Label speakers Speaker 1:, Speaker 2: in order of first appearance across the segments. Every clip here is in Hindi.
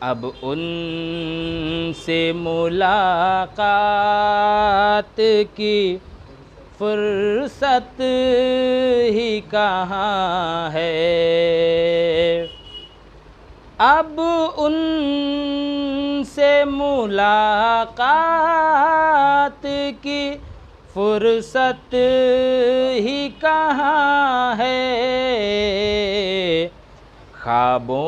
Speaker 1: अब उनसे मुलाकात की फुर्सत ही कहाँ है। अब उनसे मुलाकात की फुर्सत ही कहाँ है। ख्वाबों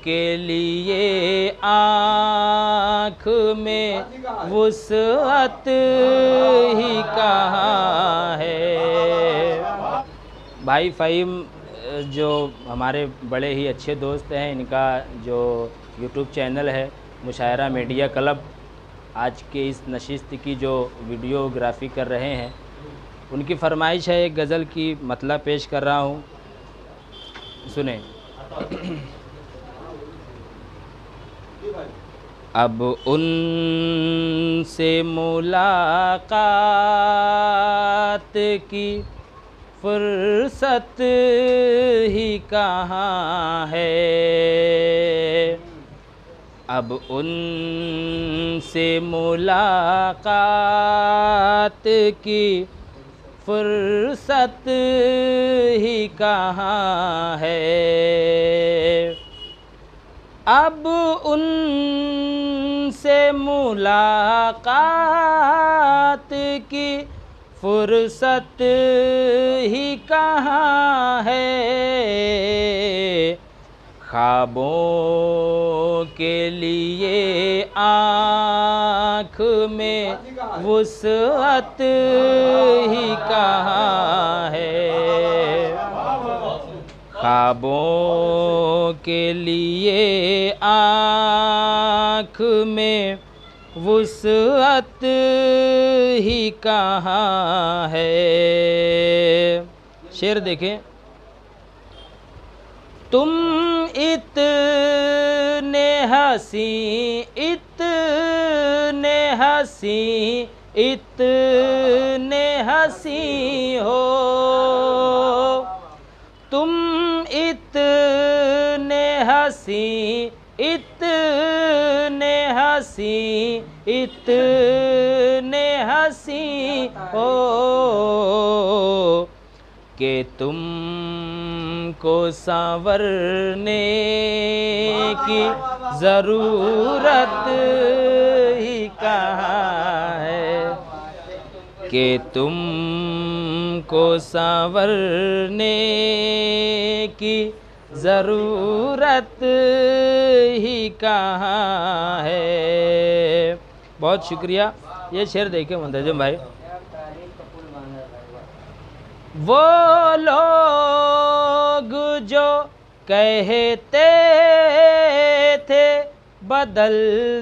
Speaker 1: के लिए आँख में वुसअत ही कहाँ है। भाई फ़हीम जो हमारे बड़े ही अच्छे दोस्त हैं, इनका जो यूट्यूब चैनल है मुशायरा मीडिया क्लब, आज के इस नशिस्त की जो वीडियोग्राफी कर रहे हैं, उनकी फरमाइश है, एक गज़ल की मतलब पेश कर रहा हूँ, सुने। अब उनसे मुलाकात की फुर्सत ही कहाँ है। अब उनसे मुलाकात की फुर्सत ही कहाँ है। अब उनसे मुलाकात की फुर्सत ही कहाँ है। ख्वाबों के लिए आँख में वुसअत ही कहाँ है। ख्वाबों के लिए आँख में वुसअत ही कहाँ है। शेर देखें। तुम इतने हंसी, इतने हंसी, इतने हंसी हो। तुम इतने हंसी, इतने हंसी, इतने हंसी हो कि तुमको संवरने की ज़रूरत ही कहाँ है। कि तुमको संवरने की ज़रूरत ही कहाँ है। बहुत शुक्रिया। ये शेर देखे मुंतज़िम भाई। वो लोग जो कहते थे बदल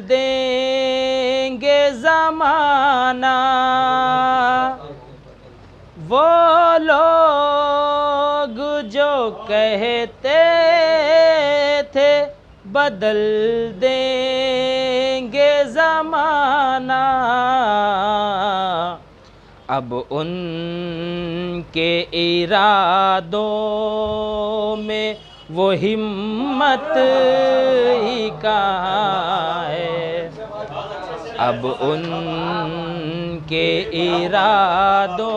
Speaker 1: देंगे ज़माना, वो लोग जो कहते थे बदल देंगे ज़माना, अब उनके इरादों में वो हिम्मत ही कहाँ है। अब उनके इरादों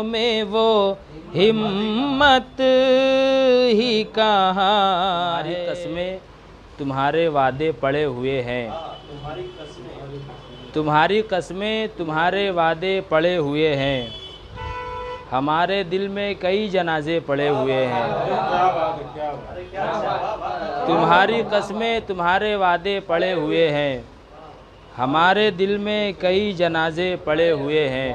Speaker 1: में वो हिम्मत ही कहाँ है। कसमें तुम्हारे वादे पड़े हुए हैं, तुम्हारी कसमें तुम्हारे वादे पड़े हुए हैं। हमारे दिल में कई जनाजे पड़े हुए हैं। तुम्हारी कसमें तुम्हारे वादे पड़े हुए हैं। हमारे दिल में कई जनाजे पड़े हुए हैं।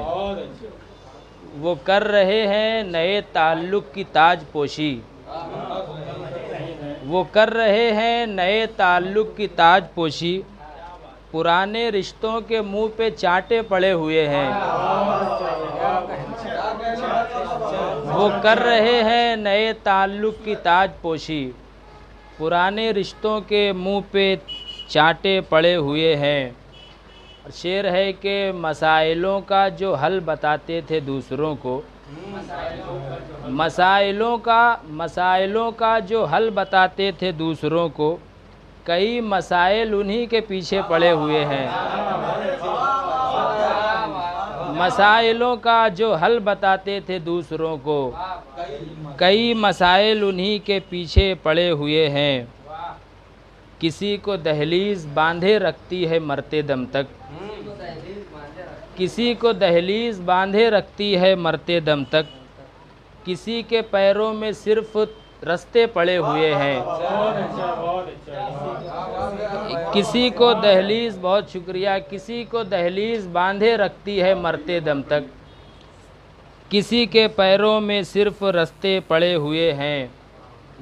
Speaker 1: वो कर रहे हैं नए ताल्लुक़ की ताजपोशी, वो कर रहे हैं नए ताल्लुक़ की ताजपोशी। पुराने रिश्तों के मुंह पे चांटे पड़े हुए हैं। वो कर रहे हैं नए ताल्लुक़ की ताजपोशी। पुराने रिश्तों के मुंह पे चांटे पड़े हुए हैं। शेर है कि मसाइलों का जो हल बताते थे दूसरों को, मसाइलों का जो हल बताते थे दूसरों को, कई मसाइल उन्हीं के पीछे पड़े हुए हैं। मसाइलों का जो हल बताते थे दूसरों को, कई मसाइल उन्हीं के पीछे पड़े हुए हैं। किसी को दहलीज बांधे रखती है मरते दम तक, किसी को दहलीज बांधे रखती है मरते दम तक, किसी के पैरों में सिर्फ रास्ते पड़े हुए हैं। किसी को दहलीज, बहुत शुक्रिया, किसी को दहलीज बांधे रखती है मरते दम तक, किसी के पैरों में सिर्फ रास्ते पड़े हुए हैं।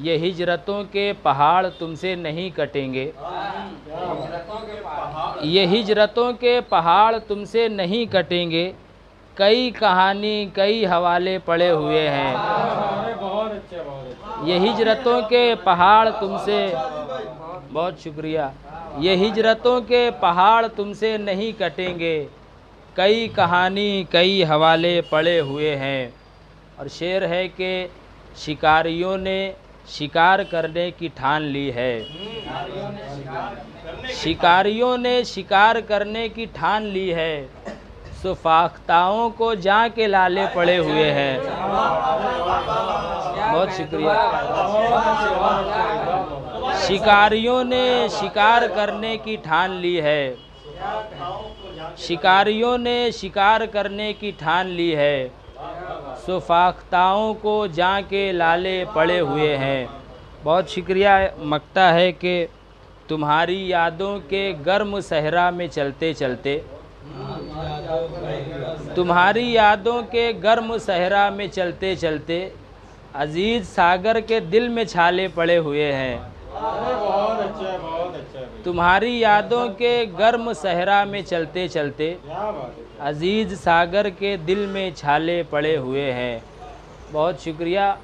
Speaker 1: ये हिजरतों के पहाड़ तुमसे नहीं कटेंगे, ये हिजरतों के पहाड़ तुमसे नहीं कटेंगे। कई कहानी कई हवाले पड़े हुए हैं। ये हिजरतों के पहाड़ तुमसे, बहुत शुक्रिया, ये हिजरतों के पहाड़ तुमसे नहीं कटेंगे। कई कहानी कई हवाले पड़े हुए हैं। और शेर है कि शिकारियों ने शिकार करने की ठान ली है, शिकारियों ने शिकार करने की ठान ली है। सो फाख्ताओं को जाके लाले पड़े हुए हैं। बहुत शुक्रिया। शिकारियों ने शिकार करने की ठान ली है, शिकारियों ने शिकार करने की ठान ली है। सो फाख्ताओं को जाके लाले पड़े हुए हैं। बहुत शुक्रिया। मकता है कि तुम्हारी यादों के गर्म सहरा में चलते चलते, तुम्हारी यादों के गर्म सहरा में चलते चलते, अजीज सागर के दिल में छाले पड़े हुए हैं।
Speaker 2: बहुत अच्छा, बहुत अच्छा।
Speaker 1: तुम्हारी यादों के गर्म सहरा में चलते चलते, अजीज सागर के दिल में छाले पड़े हुए हैं। बहुत शुक्रिया।